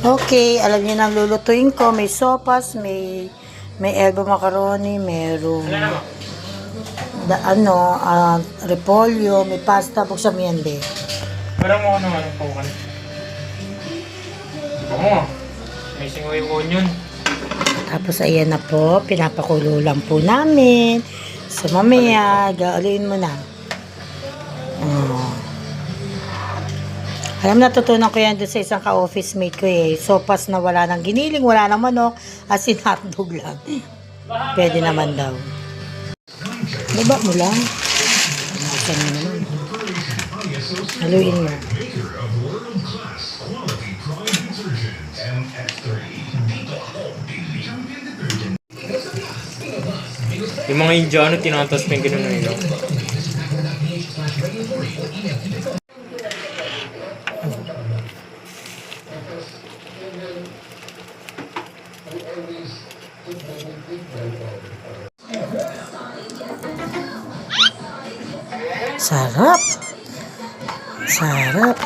Okay, alam niyo na ang lulutuin ko. May sopas, may elbow macaroni, merong repolyo, may pasta. Buksan mo yan, be. Wala mo ano po kan. Oo. May singoy onion. Tapos ayan na po, pinapakulo lang po namin. So mamaya, gauliin mo na. Alam, natutunan ko yan doon sa isang ka-office mate ko eh. Sopas na wala ng giniling, wala ng manok, as in hotdog lang. Pwede naman daw. Baba mo lang. Nakasal mo naman. Haluin mo. Yung mga Indiano, tinatas pa yung ganun na yun. Sarap. Sarap.